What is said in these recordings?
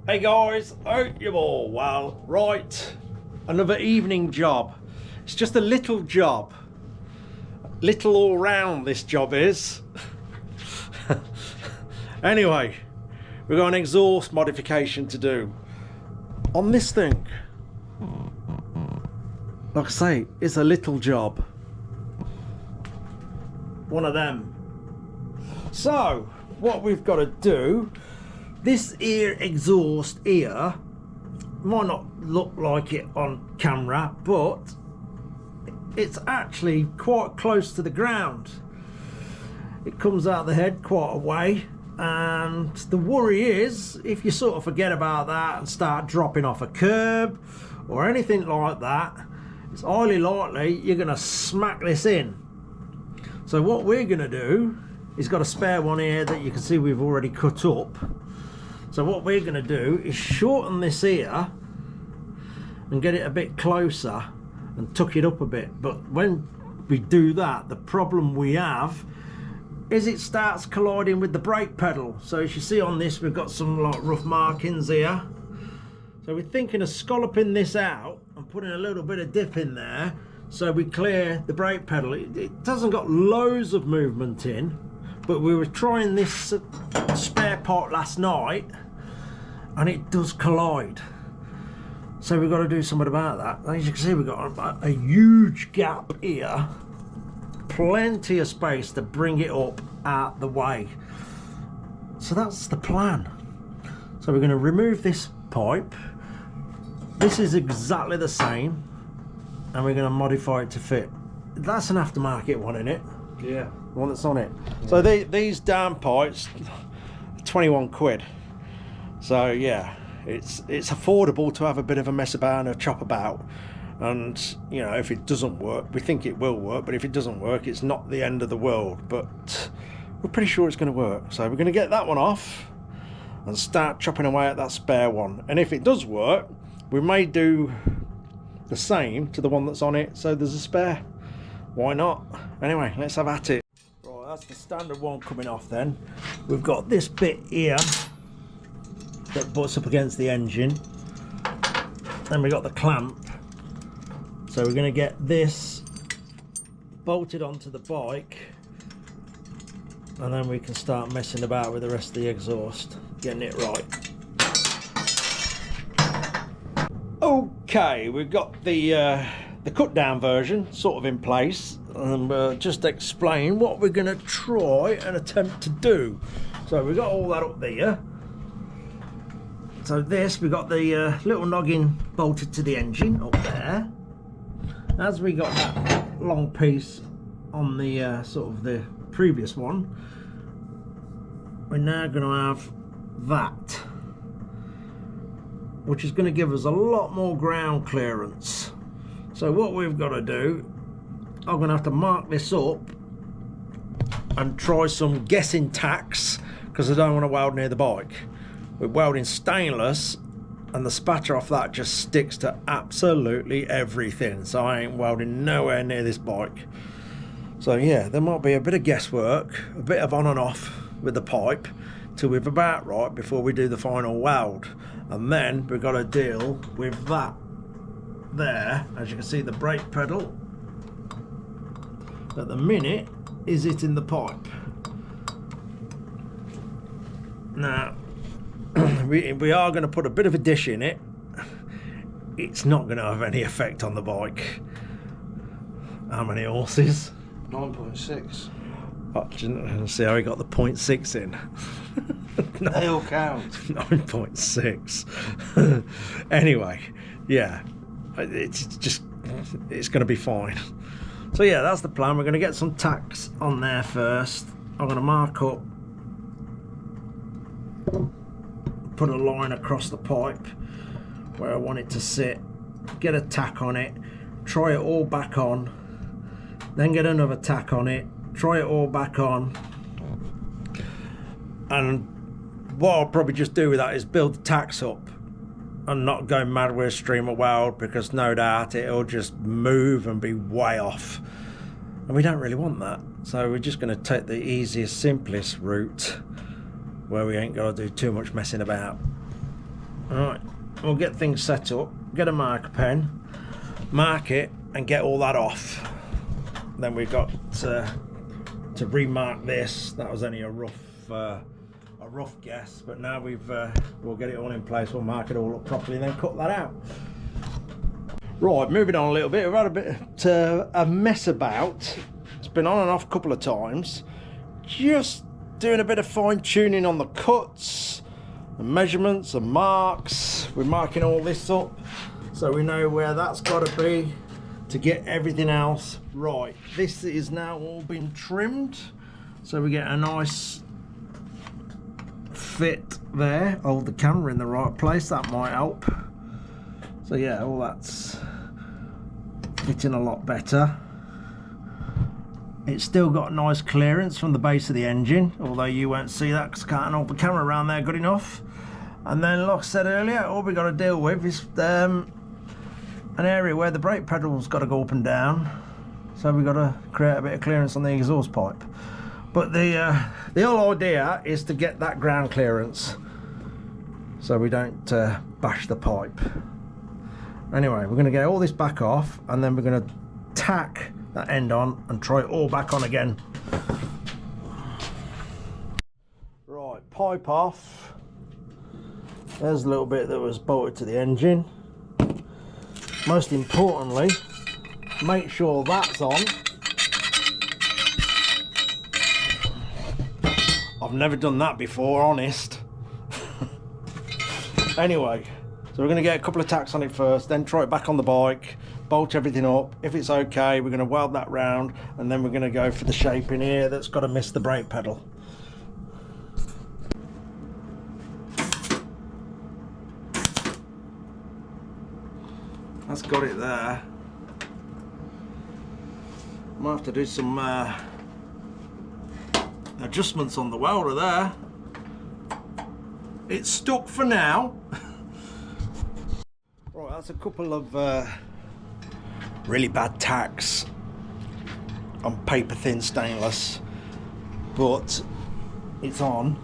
Hey guys, hope you're all well. Right, another evening job. It's just a little job. Little all round this job is. Anyway, we've got an exhaust modification to do on this thing. Like I say, it's a little job. One of them. So, what we've got to do, this ear exhaust here might not look like it on camera, but it's actually quite close to the ground. It comes out the head quite a way, and the worry is if you sort of forget about that and start dropping off a curb or anything like that, it's highly likely you're going to smack this in. So what we're going to do is got a spare one here that you can see we've already cut up. So what we're going to do is shorten this here and get it a bit closer and tuck it up a bit. But when we do that, the problem we have is it starts colliding with the brake pedal. So as you see on this, we've got some like rough markings here. So we're thinking of scalloping this out and putting a little bit of dip in there so we clear the brake pedal. It doesn't got loads of movement in, but we were trying this spare part last night and it does collide. So we've got to do something about that. As you can see, we've got a huge gap here. Plenty of space to bring it up out the way. So that's the plan. So we're going to remove this pipe. This is exactly the same, and we're going to modify it to fit. That's an aftermarket one, isn't it? Yeah. The one that's on it. Yeah. So these down pipes, 21 quid. So yeah, it's affordable to have a bit of a mess about and a chop about. And you know, if it doesn't work, we think it will work, but if it doesn't work, it's not the end of the world. But we're pretty sure it's going to work. So we're going to get that one off and start chopping away at that spare one. And if it does work, we may do the same to the one that's on it, so there's a spare. Why not? Anyway, let's have at it. Right, that's the standard one coming off then. We've got this bit here that butts up against the engine. Then we got the clamp. So we're going to get this bolted onto the bike, and then we can start messing about with the rest of the exhaust, getting it right. Okay, we've got the cut down version sort of in place, and we'll just explain what we're going to try and attempt to do. So we've got all that up there. So this, we've got the little noggin bolted to the engine up there. As we got that long piece on the sort of the previous one, we're now going to have that, which is going to give us a lot more ground clearance. So what we've got to do, I'm going to have to mark this up and try some guessing tacks, because I don't want to weld near the bike. We're welding stainless, and the spatter off that just sticks to absolutely everything, so I ain't welding nowhere near this bike. So yeah, there might be a bit of guesswork, a bit of on and off with the pipe till we're about right before we do the final weld. And then we've got to deal with that there. As you can see, the brake pedal at the minute is hitting the pipe. Now we are going to put a bit of a dish in it. It's not going to have any effect on the bike. How many horses? 9.6. Oh, see how he got the 0.6 in. No. They all count. 9.6. Anyway, yeah, it's going to be fine. So yeah, that's the plan. We're going to get some tacks on there first. I'm going to mark up, put a line across the pipe where I want it to sit, get a tack on it, try it all back on, then get another tack on it, try it all back on. And what I'll probably just do with that is build the tacks up and not go mad with a streamer weld, because no doubt it'll just move and be way off, and we don't really want that. So we're just going to take the easiest, simplest route where we ain't got to do too much messing about. Alright, we'll get things set up, get a marker pen, mark it and get all that off. Then we've got to remark this. That was only a rough guess, but now we'll get it all in place, we'll mark it all up properly and then cut that out. Right, moving on a little bit, we've had a bit a mess about. It's been on and off a couple of times. Just doing a bit of fine tuning on the cuts, the measurements, the marks. We're marking all this up so we know where that's got to be to get everything else right. This is now all been trimmed, so we get a nice fit there. Hold the camera in the right place, that might help. So yeah, all that's fitting a lot better. It's still got nice clearance from the base of the engine, although you won't see that because I can't hold the camera around there good enough. And then, like I said earlier, all we've got to deal with is an area where the brake pedal's got to go up and down, so we've got to create a bit of clearance on the exhaust pipe. But the whole idea is to get that ground clearance so we don't bash the pipe. Anyway, we're going to get all this back off and then we're going to tack that end on and try it all back on again. Right, pipe off. There's a little bit that was bolted to the engine. Most importantly, make sure that's on. I've never done that before, honest. Anyway, so we're going to get a couple of tacks on it first, then try it back on the bike, bolt everything up. If it's okay, we're going to weld that round, and then we're going to go for the shape in here that's got to miss the brake pedal. That's got it there. Might have to do some adjustments on the welder there. It's stuck for now. Right, that's a couple of really bad tacks on paper thin stainless, but it's on.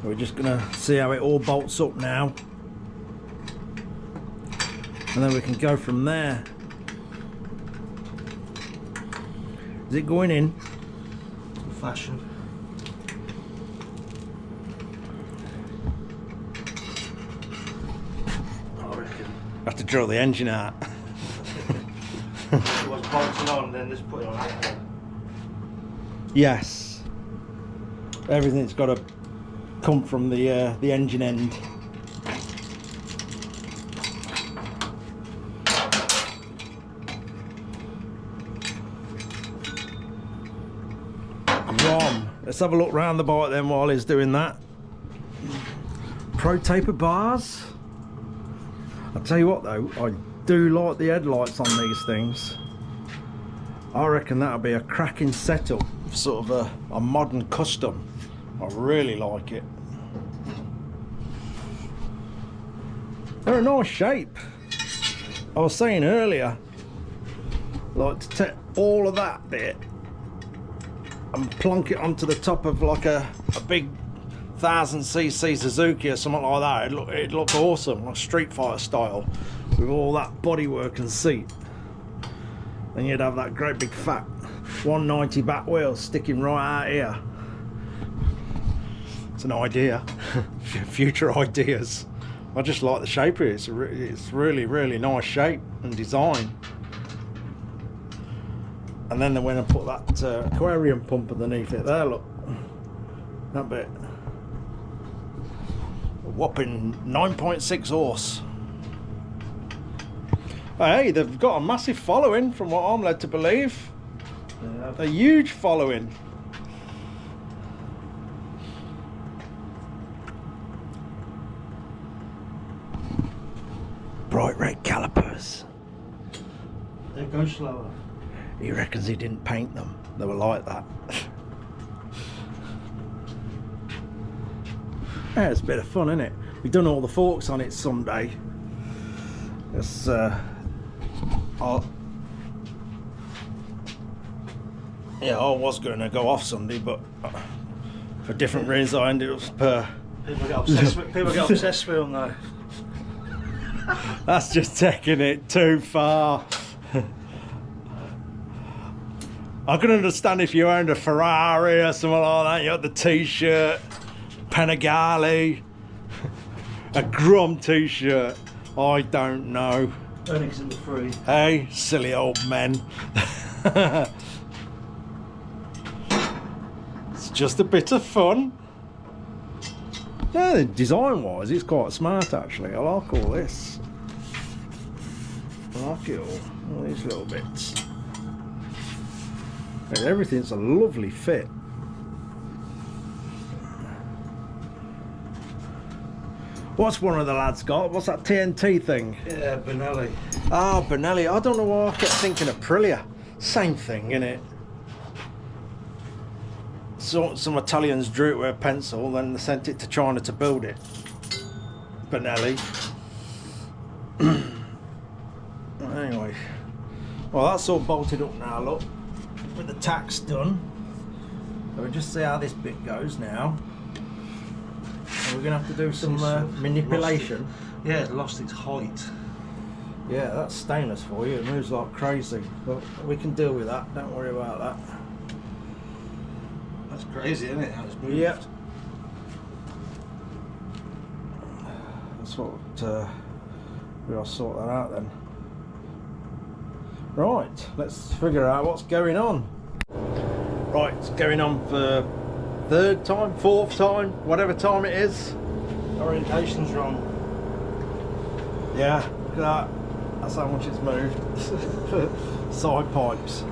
We're just gonna see how it all bolts up now, and then we can go from there. Is it going in? Fashion. I reckon. Have to drill the engine out. It was bolting on, then just put it on after. Yes. Everything's got to come from the engine end. GROM. Let's have a look round the bike then while he's doing that. Pro taper bars. I'll tell you what though, I do like the headlights on these things. I reckon that'll be a cracking setup, sort of a modern custom. I really like it. They're a nice shape. I was saying earlier, like to take all of that bit and plonk it onto the top of like a big 1000cc Suzuki or something like that. It'd look awesome, like Street Fighter style, with all that bodywork and seat. Then you'd have that great big fat 190 back wheel sticking right out here. It's an idea. Future ideas. I just like the shape of it. It's really nice shape and design. And then when I put that aquarium pump underneath it there, look, that bit, a whopping 9.6 horse. Hey, they've got a massive following from what I'm led to believe. Yeah. A huge following. Bright red calipers. They go slower. He reckons he didn't paint them. They were like that. Yeah, it's a bit of fun, isn't it? We've done all the forks on it Sunday. It's yeah, I was going to go off Sunday, but for different reasons I ended up People get obsessed with them though. That's just taking it too far. I can understand if you owned a Ferrari or something like that, you had the t-shirt, Panigale, a GROM t-shirt. I don't know. Earnings in the free. Hey, silly old men. It's just a bit of fun. Yeah, design wise it's quite smart actually. I like all this. I like it all these little bits. And everything's a lovely fit. What's one of the lads got? What's that TNT thing? Yeah, Benelli. Ah, Benelli. I don't know why I kept thinking of Aprilia. Same thing, innit? So some Italians drew it with a pencil, then they sent it to China to build it. Benelli. Anyway. Well, that's all bolted up now, look. With the tacks done. So we'll just see how this bit goes now. And we're going to have to do some manipulation. Yeah, it lost its height. Yeah, that's stainless for you. It moves like crazy. But we can deal with that. Don't worry about that. That's crazy, isn't it? How it's moved. Yep. That's what we'll sort that out then. Right, let's figure out what's going on. Right, it's going on for third time, fourth time, whatever time it is. Orientation's wrong. Yeah, look at that. That's how much it's moved. Side pipes.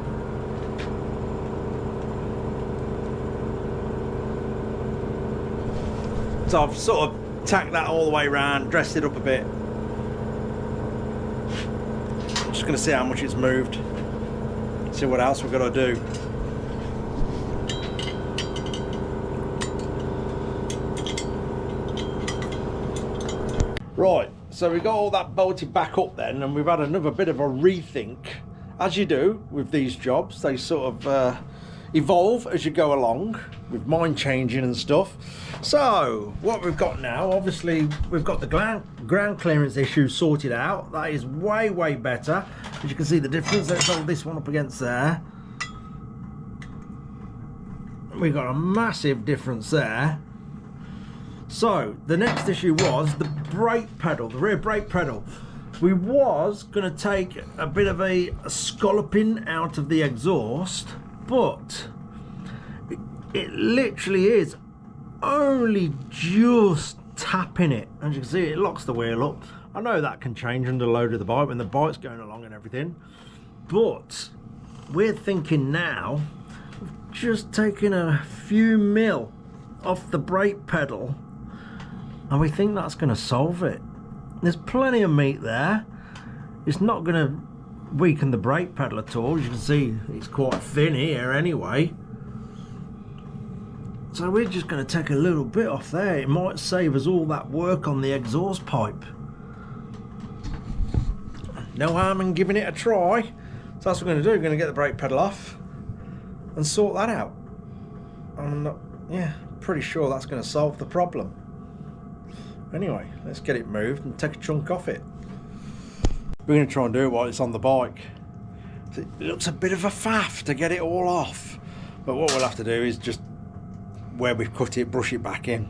So I've sort of tacked that all the way around, dressed it up a bit. Just going to see how much it's moved. See what else we've got to do. Right, so we got all that bolted back up then, and we've had another bit of a rethink. As you do with these jobs, they sort of evolve as you go along, with mind changing and stuff. So, what we've got now, obviously, we've got the ground clearance issue sorted out. That is way, way better. As you can see the difference, let's hold this one up against there. We've got a massive difference there. So, the next issue was the brake pedal, the rear brake pedal. We was going to take a bit of a scalloping out of the exhaust, but it literally is only just tapping it. As you can see, it locks the wheel up. I know that can change under load of the bike when the bike's going along and everything, but we're thinking now of just taking a few mil off the brake pedal, and we think that's going to solve it. There's plenty of meat there. It's not going to weaken the brake pedal at all. As you can see, it's quite thin here anyway. So we're just going to take a little bit off there. It might save us all that work on the exhaust pipe. No harm in giving it a try. So that's what we're going to do. We're going to get the brake pedal off and sort that out. I'm not, yeah, pretty sure that's going to solve the problem. Anyway, let's get it moved and take a chunk off it. We're going to try and do it while it's on the bike. It looks a bit of a faff to get it all off, but what we'll have to do is just, where we've cut it, brush it back in.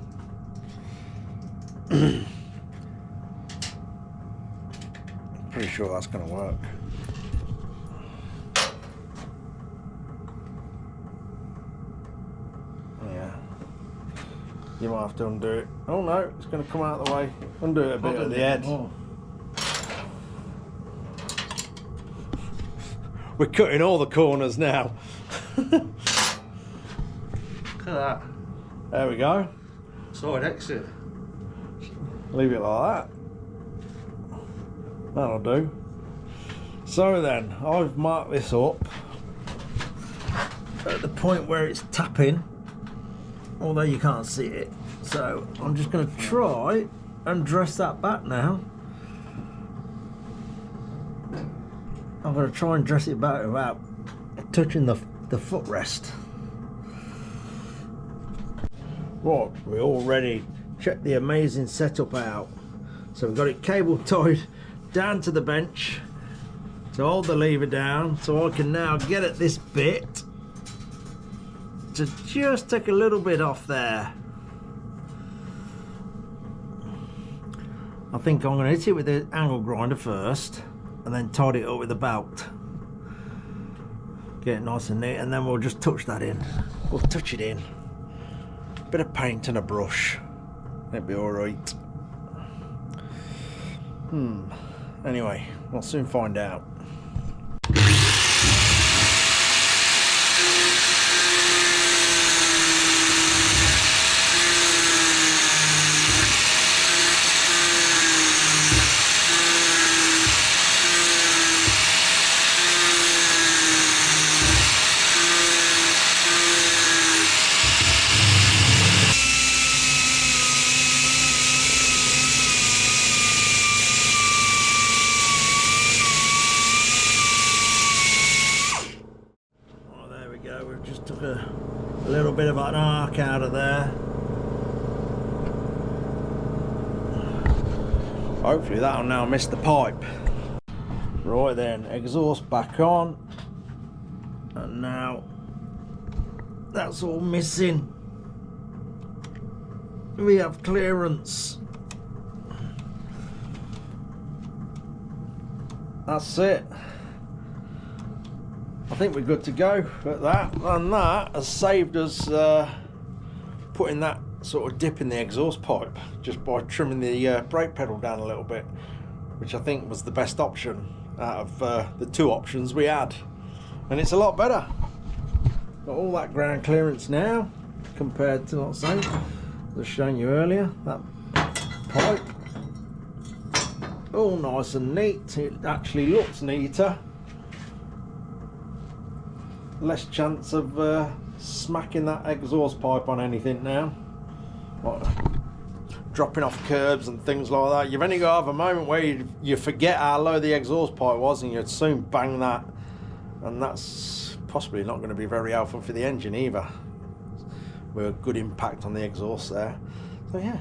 Pretty sure that's going to work. Yeah. You might have to undo it. Oh no, it's going to come out of the way. Undo it a bit at the head. We're cutting all the corners now. Look at that. There we go. Side exit. Leave it like that. That'll do. So then, I've marked this up at the point where it's tapping, although you can't see it. So I'm just going to try and dress that back now. I'm going to try and dress it back without touching the footrest. Right, we already checked the amazing setup out. So we've got it cable tied down to the bench to hold the lever down, so I can now get at this bit to just take a little bit off there. I think I'm going to hit it with the angle grinder first and then tie it up with the belt. Get it nice and neat, and then we'll just touch that in. We'll touch it in. Bit of paint and a brush. It'll be alright. Anyway, we'll soon find out. We've just took a little bit of an arc out of there. Hopefully that'll now miss the pipe. Right then, exhaust back on, and now that's all missing. We have clearance. That's it. I think we're good to go at that, and that has saved us putting that sort of dip in the exhaust pipe just by trimming the brake pedal down a little bit, which I think was the best option out of the two options we had, and it's a lot better. Got all that ground clearance now compared to, let's say, I was showing you earlier, that pipe. All nice and neat. It actually looks neater. Less chance of smacking that exhaust pipe on anything now, like dropping off curbs and things like that. You've only got to have a moment where you forget how low the exhaust pipe was, and you'd soon bang that, and that's possibly not going to be very helpful for the engine either, with a good impact on the exhaust there. So yeah,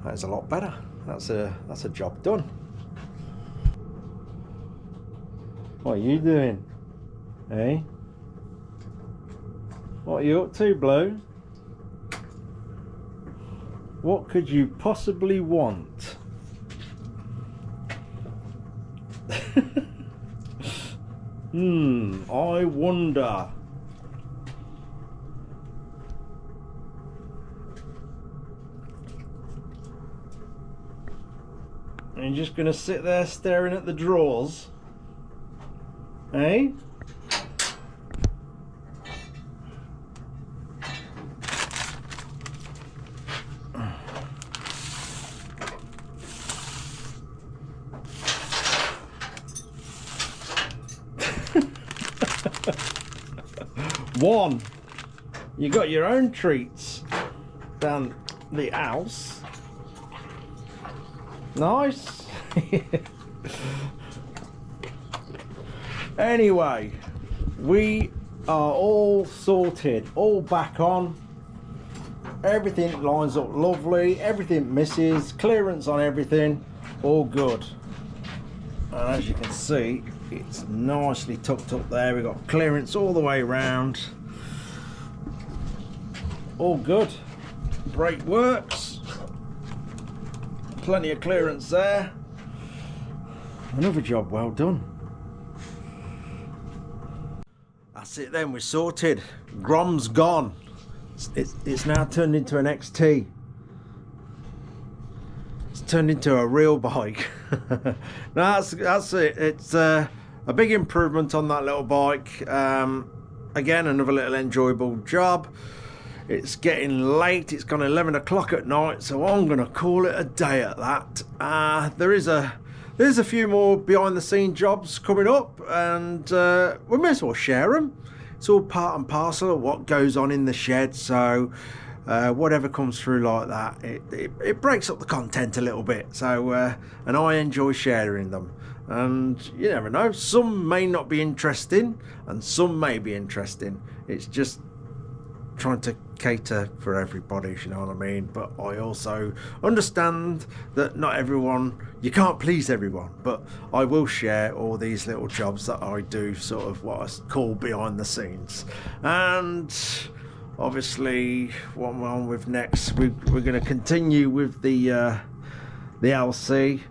that is a lot better. That's a job done. What are you doing? Hey? What are you up to, Blue? What could you possibly want? I wonder. You're just gonna sit there staring at the drawers? Eh? One, you got your own treats down the house. Nice. Anyway, we are all sorted, all back on. Everything lines up lovely, everything misses, clearance on everything, all good. And as you can see, it's nicely tucked up there. We've got clearance all the way around. All good. Brake works. Plenty of clearance there. Another job well done. That's it then, we're sorted. GROM's gone. It's now turned into an XT. It's turned into a real bike. No, that's it. It's a big improvement on that little bike. Again, another little enjoyable job. It's getting late. It's gone 11 o'clock at night, so I'm going to call it a day at that. There's a few more behind the scenes jobs coming up, and we may as well share them. It's all part and parcel of what goes on in the shed, so whatever comes through like that, it breaks up the content a little bit. So and I enjoy sharing them, and you never know, some may not be interesting and some may be interesting. It's just trying to cater for everybody, if you know what I mean, but I also understand that not everyone, you can't please everyone, but I will share all these little jobs that I do, sort of what I call behind the scenes. And obviously what we're on with next, we're going to continue with the LC.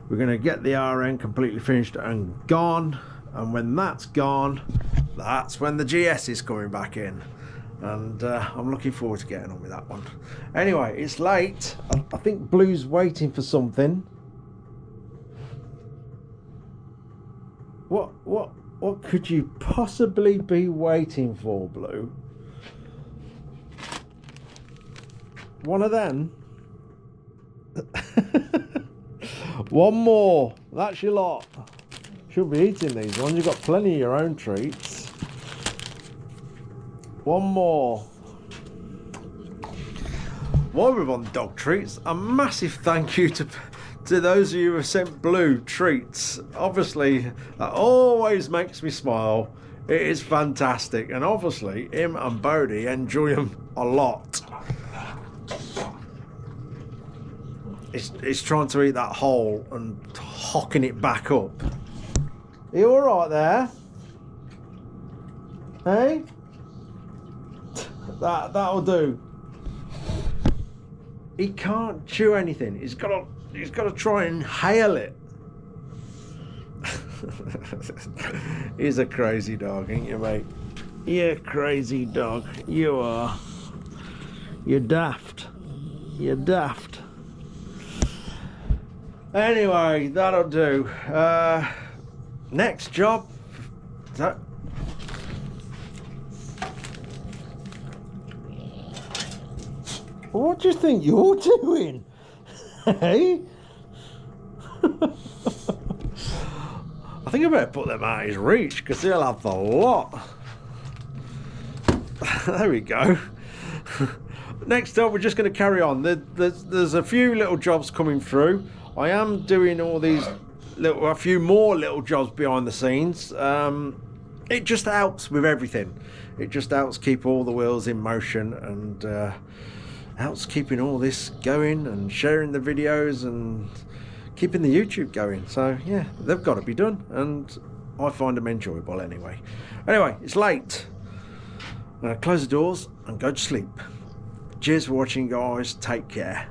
We're going to get the RN completely finished and gone, and when that's gone, that's when the GS is coming back in. And I'm looking forward to getting on with that one. Anyway, it's late. I think Blue's waiting for something. What could you possibly be waiting for, Blue? One of them? One more. That's your lot. Should be eating these ones. You've got plenty of your own treats. One more. While we're on dog treats, a massive thank you to those of you who have sent Blue treats. Obviously, that always makes me smile. It is fantastic, and obviously him and Bodie enjoy them a lot. It's trying to eat that whole and hocking it back up. Are you all right there? Hey? That'll do. He can't chew anything. He's got to try and inhale it. He's a crazy dog, ain't you, mate? You're a crazy dog. You are. You're daft. You're daft. Anyway, that'll do. Next job. What do you think you're doing? Hey? I think I better put them out of his reach, because he'll have the lot. There we go. Next up, we're just going to carry on. There's a few little jobs coming through. I am doing all these a few more little jobs behind the scenes. It just helps with everything. It just helps keep all the wheels in motion, and helps keeping all this going, and sharing the videos and keeping the YouTube going. So yeah, they've got to be done, and I find them enjoyable anyway. Anyway, it's late. I'm going to close the doors and go to sleep. Cheers for watching, guys. Take care.